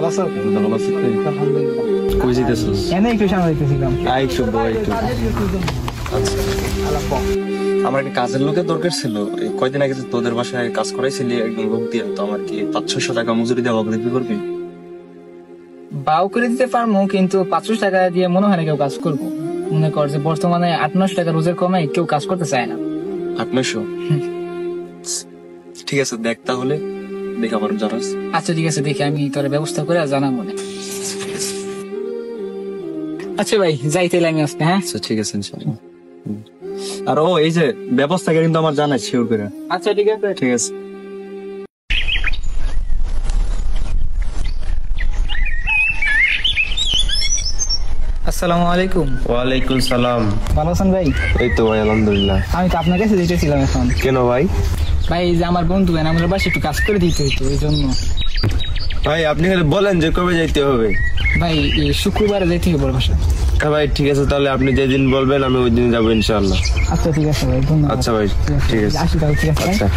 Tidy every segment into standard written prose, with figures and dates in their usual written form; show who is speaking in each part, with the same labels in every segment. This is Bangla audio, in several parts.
Speaker 1: আছো?
Speaker 2: ভালো আছি।
Speaker 1: আলহামদুলিল্লাহ।
Speaker 2: কই যাইতেছিস?
Speaker 1: এনে একটু সামনে যাইতেছিলাম।
Speaker 2: একটু বয় একটু। আচ্ছা, আমার একটা কাজের লোকের দরকার ছিল। এই কয়দিন আগে যে তোদের বাসায় কাজ করাইছিলি একদম লোক দিয়ে, তো আমার কি 500-600 টাকা মজুরি দেওয়া হবে, দিবি করবি?
Speaker 1: বাউ করে দিতে পারবো, কিন্তু 500 টাকা দিয়ে মনে হয় না কেউ কাজ করবো। মনে কর যে বর্তমানে 800 টাকা রোজের কমে কেউ কাজ করতে চায় না।
Speaker 2: 800? ঠিক আছে, দেখ তাহলে, দেখ আবার জানাস।
Speaker 1: আচ্ছা ঠিক আছে, দেখি আমি তোর ব্যবস্থা করে জানাবো না। আচ্ছা ভাই, যাই তাইলে আমি আজকে। হ্যাঁ
Speaker 2: আচ্ছা ঠিক আছে ইনশাআল্লাহ। আর ও এই যে ব্যবস্থাকে কিন্তু আমার জানাই শিওর করে।
Speaker 1: আচ্ছা ঠিক আছে।
Speaker 2: ঠিক আছে।
Speaker 1: আসসালামু আলাইকুম।
Speaker 3: ওয়ালাইকুম সালাম।
Speaker 1: ভালো আছেন ভাই?
Speaker 3: এই তো ভাই আলহামদুলিল্লাহ।
Speaker 1: আমি তো আপনার কাছে যেতেছিলাম এখন।
Speaker 3: কেন ভাই?
Speaker 1: ভাই এই যে আমার বন্ধু আমার বাসায় একটু কাজ করে দিতে হইতো, এই জন্য।
Speaker 3: ভাই আপনি খালি বলেন যে কবে যাইতে হবে।
Speaker 1: ভাই এই শুক্রবারে যাইতে হবে ওর বাসায়।
Speaker 3: হ্যাঁ ভাই ঠিক আছে, তাহলে আপনি যেদিন বলবেন আমি ওই দিন যাবো ইনশাআল্লাহ।
Speaker 1: আচ্ছা ঠিক আছে ভাই, ধন্যবাদ।
Speaker 3: আচ্ছা ভাই ঠিক আছে।
Speaker 1: আসি তাহলে, ঠিক আছে ভাই?
Speaker 3: আচ্ছা।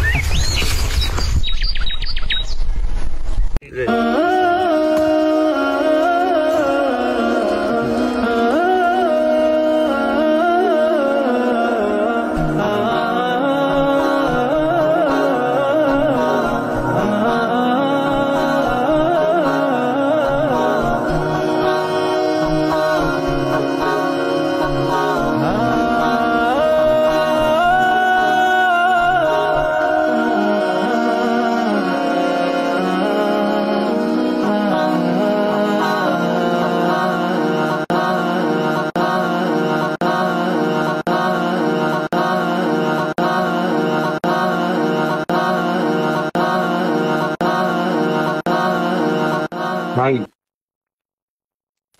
Speaker 3: ভাই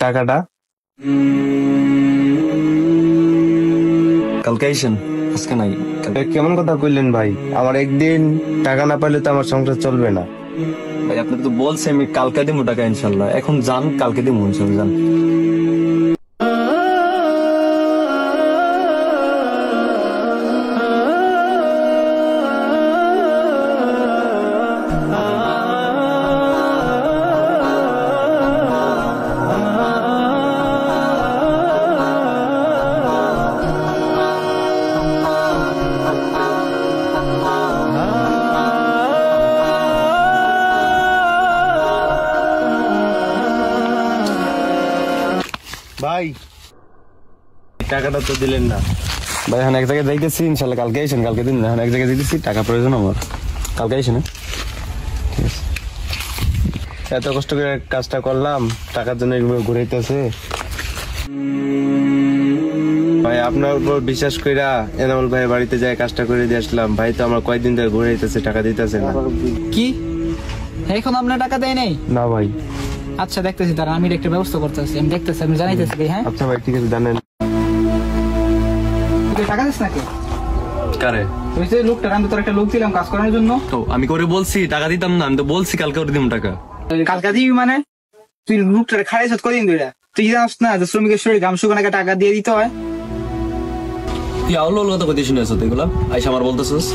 Speaker 3: টাকাটা
Speaker 2: কালকে আইসেন, আজকে নাই।
Speaker 3: কেমন কথা কইলেন ভাই? আমার একদিন টাকা না পাইলে তো আমার সংসার চলবে না।
Speaker 2: ভাই আপনি তো বলছে আমি কালকে দিব টাকা ইনশাল্লাহ। এখন যান, কালকে দিব ইনশাল্লাহ, যান।
Speaker 3: ভাই টাকাটা তো দিলেন না।
Speaker 2: ভাই এখন এক জায়গায় যাইতেছি, ইনশাল্লাহ কালকে আইসেন, কালকে দিন না। এখন এক জায়গায় যাইতেছি, টাকা প্রয়োজন আমার, কালকে আইসেন। ঠিক আছে।
Speaker 3: এত কষ্ট করে কাজটা করলাম, টাকার জন্য এগুলো ঘুরাইতেছে। ভাই আপনার উপর বিশ্বাস কইরা এনামুল ভাই বাড়িতে যায় কাজটা করে দিয়ে আসলাম। ভাই তো আমার কয়েকদিন ধরে ঘুরাইতেছে, টাকা দিতেছে না।
Speaker 1: কি এখন আপনার টাকা দেয় নাই?
Speaker 3: না ভাই।
Speaker 1: আচ্ছা দেখতেছি, তারা আমি একটা ব্যবস্থা করতেছি, আমি দেখতেছি, আমি জানাইতেছি ভাই। হ্যাঁ
Speaker 3: আচ্ছা ভাই ঠিক আছে, জানেন
Speaker 1: তুই টাকা দিস নাকি?
Speaker 2: কারে?
Speaker 1: ওই যে লোকটা, আমি তোর একটা লোক দিলাম কাজ করার জন্য।
Speaker 2: তো আমি করে বলছি টাকা দিতাম না, আমি তো বলছি কালকে করে দিব টাকা।
Speaker 1: কালকা দিবি মানে? তুই লোকটা খাড়াইছ কদিন ধরে? তুই জানাস না যে শ্রমিকের শরীর ঘাম শুকানো টাকা দিয়ে দিতে হয়?
Speaker 2: তুই আউল কথা কইতে শুনেছ তো এগুলা? আইসা আমার বলতেছিস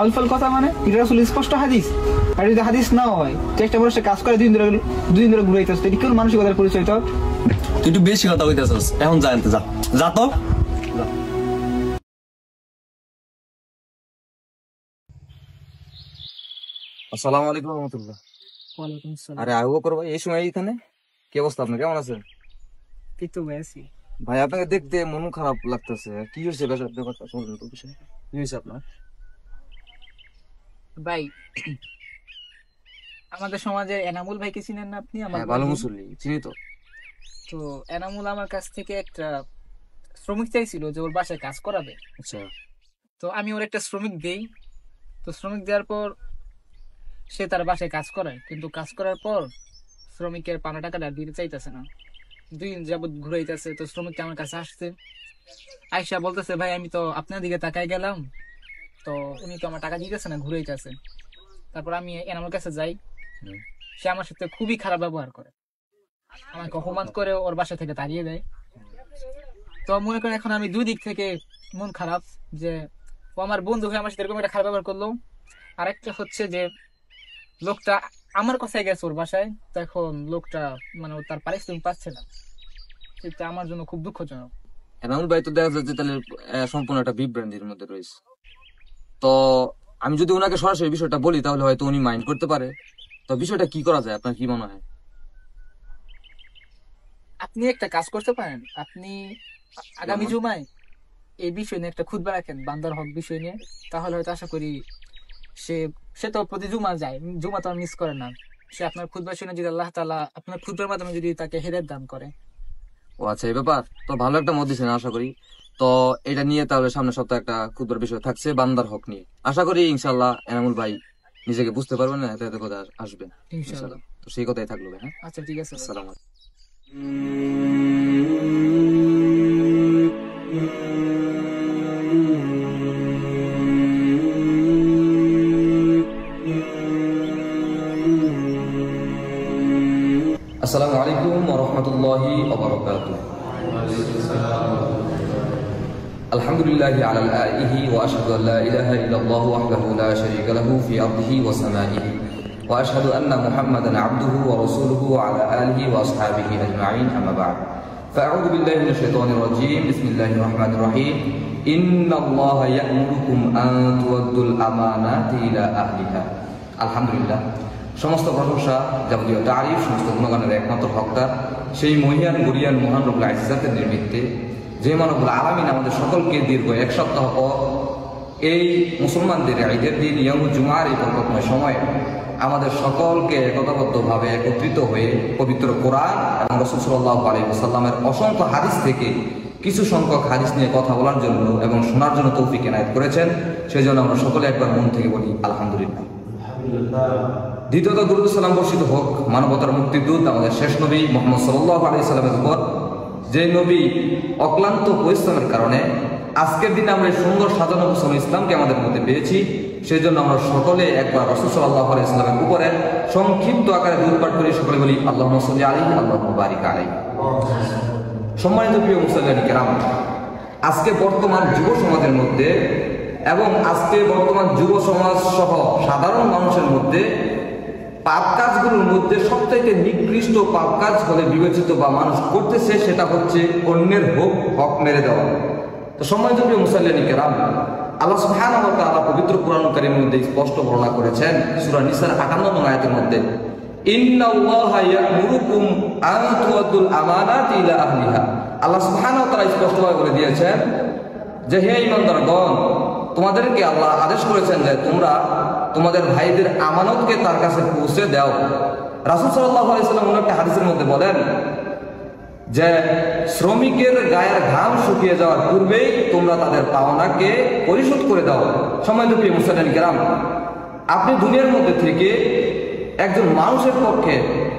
Speaker 1: আলফাল কথা মানে? এটা আসলে স্পষ্ট হাদিস। আর যদি হাদিস না হয়, তুই একটা মানুষের কাজ করে দুদিন ধরে ঘুরাইতেছ, এটা কোন মানসিকতার পরিচয় তোর?
Speaker 2: তুই একটু বেশি কথা কইতেছিস। এখন জানতে যা, যা তো।
Speaker 4: আসসালামু আলাইকুম রহমতুল্লাহ।
Speaker 1: ওয়ালাইকুম আসসালাম।
Speaker 4: আরে আবু বকর ভাই, এই সময় এখানে কি অবস্থা আপনার? কেমন আছেন
Speaker 1: এই তো আছি।
Speaker 4: ভাই? আপনাকে দেখতে মন খারাপ লাগতেছে, কি হয়েছে? ব্যাপারটা শুনুন তো, বিষয় কি হয়েছে আপনার?
Speaker 1: ভাই আমাদের সমাজে এনামুল ভাইকে চিনেন না আপনি? আমার
Speaker 4: হ্যাঁ, ভালো
Speaker 1: বন্ধু।
Speaker 4: মুসল্লি, চিনি তো।
Speaker 1: তো এনামুল আমার কাছ থেকে একটা শ্রমিক চাইছিল যে ওর বাসায় কাজ করাবে।
Speaker 4: আচ্ছা।
Speaker 1: তো আমি ওর একটা শ্রমিক দেই। তো শ্রমিক দেওয়ার পর সে তার বাসায় কাজ করায়, কিন্তু কাজ করার পর শ্রমিকের পাওনা টাকাটা দিতে চাইতেছে না। 2 দিন যাবত ঘুরাইতেছে। তো শ্রমিকটা আমার কাছে আসছে, আয়সা বলতেছে ভাই আমি তো আপনার দিকে তাকাই গেলাম, তো উনি তো আমার টাকা দিতেছে না, ঘুরাইতেছে। তারপর আমি এনামুল কাছে যাই, সে আমার সাথে খুবই খারাপ ব্যবহার করে, আমাকে অপমান করে ওর বাসা থেকে তাড়িয়ে দেয়। তো মনে করেন এখন আমি 2 দিক থেকে মন খারাপ, যে ও আমার বন্ধু হয়ে আমার সাথে এরকম একটা খারাপ ব্যবহার করলো। আরেকটা হচ্ছে যে লোকটা আমার কথায় গেছে ওর বাসায়, তো এখন লোকটা মানে ও তার পারিশ্রমিক পাচ্ছে না, সেটা আমার জন্য খুব দুঃখজনক।
Speaker 4: এনামুল ভাই তো দেখা যাচ্ছে তাহলে সম্পূর্ণ একটা বিভ্রান্তির মধ্যে রয়েছে। তো আমি যদি ওনাকে সরাসরি বিষয়টা বলি তাহলে হয়তো উনি মাইন্ড করতে পারে। তো বিষয়টা কি করা যায়, আপনার কি মনে হয়?
Speaker 1: আপনি একটা কাজ করতে পারেন, আপনি আগামী
Speaker 4: যেমন?
Speaker 1: জুমায় এই বিষয় নিয়ে একটা খুতবা রাখেন, বান্দার হক বিষয় নিয়ে, তাহলে হয়তো আশা করি সে সে তো প্রতি জুমা যায়, জুমা তো মিস করে না, সে আপনার খুতবা শুনে যদি আল্লাহ তাআলা আপনার খুতবার মাধ্যমে যদি তাকে হেদায়েত দান করে।
Speaker 4: ও আচ্ছা, এই ব্যাপার তো ভালো একটা মত দিচ্ছেন আশা করি। তো এটা নিয়ে তাহলে সামনের সপ্তাহে একটা খুদবার বিষয় থাকছে বান্দার হক নিয়ে। আশা করি ইনশাল্লাহ এনামুল ভাই নিজেকে বুঝতে পারবেন না, এতে কথা আসবেন
Speaker 1: ইনশাআল্লাহ।
Speaker 4: ইনশাল্লাহ। তো সেই কথাই থাকলো ভাই। হ্যাঁ,
Speaker 1: আচ্ছা ঠিক আছে।
Speaker 4: আসসালামু আলাইকুম। আসসালামু আলাইকুম ওয়া রাহমাতুল্লাহি ওয়া বারাকাতুহু। আলহামদুলিল্লাহি আলা আলিহি ওয়া আশহাদু আল লা ইলাহা ইল্লাল্লাহু ওয়াহদাহু লা শারীকা লাহু ফি আরদিহি ওয়া সামাইহি ওয়া আশহাদু আন্না মুহাম্মাদান আবদুহু ওয়া রাসূলুহু ওয়া আলা আলিহি ওয়া আসহাবিহি আজমাইন, আম্মা বা'দ। ফাআউযু বিল্লাহি মিনাশ শাইতানির রাজীম। বিসমিল্লাহির রহমানির রহিম। ইন্নাল্লাহা ইয়া'মুরুকুম আন তু'আদ্দুল আমানাতি ইলা আহলিহা। আলহামদুলিল্লাহ, সমস্ত প্রশংসা, যাবতীয় তারিফ, সমস্ত গুণগানের একমাত্র হকদার সেই মহিয়ান গরিয়ান মহান রব্বুল ইজ্জাতের নিমিত্তে, যে মানবুল আলামিন আমাদের সকলকে দীর্ঘ এক সপ্তাহ পর এই মুসলমানদের ঈদের দিন ইয়াউমুল জুমার এই বরকতময় সময়ে আমাদের সকলকে একতাবদ্ধভাবে একত্রিত হয়ে পবিত্র কোরআন এবং রাসূল সাল্লাল্লাহু আলাইহি ওয়াসাল্লামের অসংখ্য হাদিস থেকে কিছু সংখ্যক হাদিস নিয়ে কথা বলার জন্য এবং শোনার জন্য তৌফিক এনায়েত করেছেন। সেই জন্য আমরা সকলে একবার মন থেকে বলি আলহামদুলিল্লাহ। দ্বিতীয়ত দুরূদ সালাম বর্ষিত হোক মানবতার মুক্তিদূত আমাদের শেষ নবী মুহাম্মদ সাল্লাল্লাহু আলাইহি সাল্লামের উপর, যে নবী অক্লান্ত পরিশ্রমের কারণে আজকের দিনে আমরা এই সুন্দর সাজানো গোছানো ইসলামকে আমাদের মধ্যে পেয়েছি। সেই জন্য আমরা সকলে একবার রাসূল সাল্লাল্লাহু আলাইহি সাল্লামের উপরে সংক্ষিপ্ত আকারে দুরূদ পাঠ করি। সকলে বলি আল্লাহুম্মা সাল্লি আলাইহি আল্লাহুম্মা বারিক আলাইহি। সম্মানিত প্রিয় মুসলিম কিরাম, আজকে বর্তমান যুব সমাজের মধ্যে এবং আজকে বর্তমান যুব সমাজ সহ সাধারণ মানুষের মধ্যে পাপ কাজগুলোর মধ্যে সবচাইতে নিকৃষ্ট পাপ কাজ হলে বিবেচিত বা মানুষ করতেছে সেটা হচ্ছে অন্যের হক মেরে দেওয়া। তো সম্মানিত প্রিয় মুসলিম কিরাম, আল্লাহ সুবহানাহু ওয়া তাআলা পবিত্র কোরআন কারীমের মধ্যে স্পষ্ট বর্ণনা করেছেন সূরা নিসার 58 নং আয়াতের মধ্যে, ইন্নাল্লাহা ইয়া'মুরুকুম আন তু'আদ্দুল আমানাতি ইলা আহলিহা। আল্লাহ সুবহানাহু ওয়া তাআলা স্পষ্টভাবে বলে দিয়েছেন যে হে ঈমানদারগণ, তোমাদেরকে আল্লাহ আদেশ করেছেন যে তোমরা তোমাদের ভাইদের আমানতকে তার কাছে পৌঁছে দাও। রাসূল সাল্লাল্লাহু আলাইহি ওয়াসাল্লাম একটা হাদিসের মধ্যে বলেন যে শ্রমিকের গায়ের ঘাম শুকিয়ে যাওয়ার পূর্বেই তোমরা তাদের পাওনাকে পরিশোধ করে দাও। সম্মানিত প্রিয় মুসলিম কিরাম, আপনি দুনিয়ার মধ্যে থেকে একজন মানুষের পক্ষে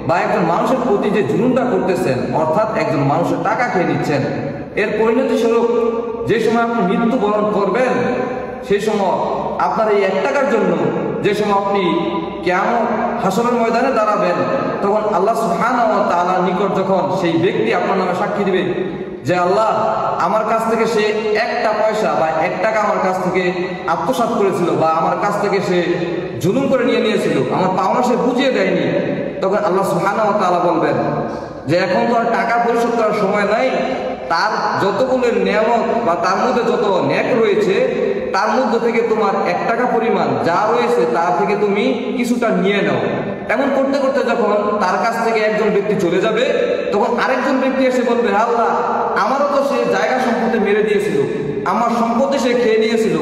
Speaker 4: বা একজন মানুষের প্রতি যে জুলুমটা করতেছেন, অর্থাৎ একজন মানুষের টাকা খেয়ে নিচ্ছেন, এর পরিণতি স্বরূপ যে সময় আপনি মৃত্যুবরণ করবেন সেই সময় আপনার এই 1 টাকার জন্য যে সময় আপনি কিয়ামত হাসরের ময়দানে দাঁড়াবেন, তখন আল্লাহ সুবহানাহু ওয়া তাআলার নিকট যখন সেই ব্যক্তি আপনার নামে সাক্ষী দিবে যে আল্লাহ আমার কাছ থেকে সে 1টা পয়সা বা 1 টাকা আমার কাছ থেকে আত্মসাৎ করেছিল বা আমার কাছ থেকে সে জুলুম করে নিয়েছিল, আমার পাওনা সে বুঝিয়ে দেয়নি, তখন আল্লাহ সুবহানাহু ওয়া তাআলা বলবেন যে এখন তো আর টাকা পরিশোধ করার সময় নাই, তার যতগুলো নিয়ামত বা তার মধ্যে যত ন্যাক রয়েছে তার মধ্যে থেকে তোমার 1 টাকা পরিমাণ যা রয়েছে তার থেকে তুমি কিছুটা নিয়ে নাও। এমন করতে করতে যখন তার কাছ থেকে একজন ব্যক্তি চলে যাবে, তখন আরেকজন ব্যক্তি এসে বলবে আল্লাহ আমারও তো সে জায়গা সম্পত্তি মেরে দিয়েছিল, আমার সম্পত্তি সে খেয়ে নিয়েছিল,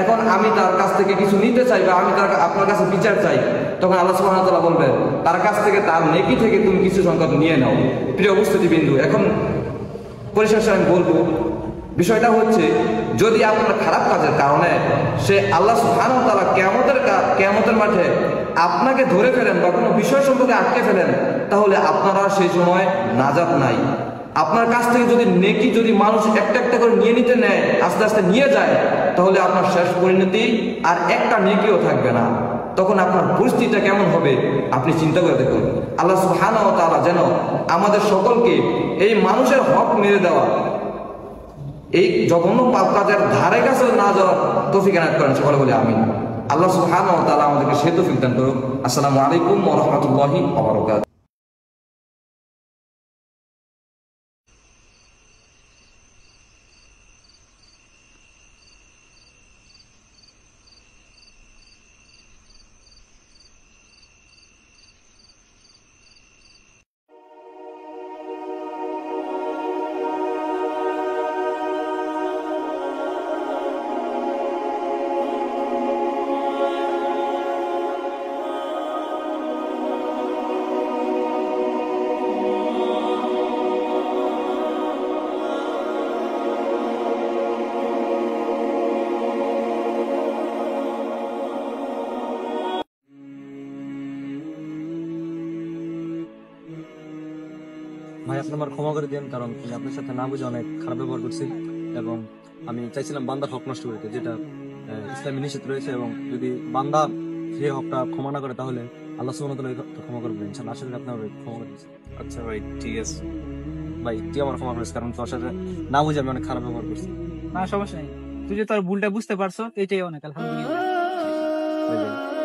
Speaker 4: এখন আমি তার কাছ থেকে কিছু নিতে চাই বা আমি আপনার কাছে বিচার চাই। তখন আল্লাহ সুবহানাহু ওয়া তাআলা বলবেন তার কাছ থেকে তার নেকি থেকে তুমি কিছু সংখ্যক নিয়ে নাও। প্রিয় উপস্থিতিবৃন্দ, এখন পরিশেষে আমি বলবো বিষয়টা হচ্ছে, যদি আপনার খারাপ কাজের কারণে সে আল্লাহ সুবহানাহু ওয়া তাআলা কিয়ামতের মাঠে আপনাকে ধরে ফেলেন বা কোনো বিষয় সম্পর্কে আটকে ফেলেন, তাহলে আপনারা সেই সময় নাজাত নাই। আপনার কাছ থেকে যদি নেকি যদি মানুষ একটা একটা করে নিয়ে নিতে নেয়, আস্তে আস্তে নিয়ে যায়, তাহলে আপনার শেষ পরিণতি আর একটা নেকিও থাকবে না। তখন আপনার পরিস্থিতিটা কেমন হবে আপনি চিন্তা করে দেখুন। আল্লাহ সুবহানাহু ওয়া তাআলা যেন আমাদের সকলকে এই মানুষের হক মেরে দেওয়া, এই জঘন্য পাপ কাজের ধারে কাছে না যাওয়ার তৌফিক এনায়েত করেন। সকলে বলে আমিন। আল্লাহ সুবহানাহু ওয়া তাআলা আমাদেরকে সে তৌফিক দান করুন। আসসালামু আলাইকুম ওয়া রাহমাতুল্লাহি ওয়া বারাকাতুহু।
Speaker 2: ভাই আপনি আমার ক্ষমা করে দিন, কারণ আমি আপনার সাথে না বুঝে অনেক খারাপ ব্যবহার করছি এবং আমি চাইছিলাম বান্দার হক নষ্ট করতে, যেটা ইসলামে নিষেধ রয়েছে। এবং যদি বান্দা সে হকটা ক্ষমা না করে তাহলে আল্লাহ সুবহানাহু ওয়া তাআলা ক্ষমা করবেন ইনশাআল্লাহ। আশা করি আপনি আমার ক্ষমা করে দিয়েছেন।
Speaker 3: আচ্ছা ভাই, ঠিক আছে।
Speaker 2: ভাই তুই আমার ক্ষমা করিস, কারণ তোর সাথে না বুঝে আমি অনেক খারাপ ব্যবহার করছি।
Speaker 1: না সমস্যা নেই, তুই যে তোর ভুলটা বুঝতে পারছো এটাই অনেক, আলহামদুলিল্লাহ।
Speaker 2: ভাই, ভাই।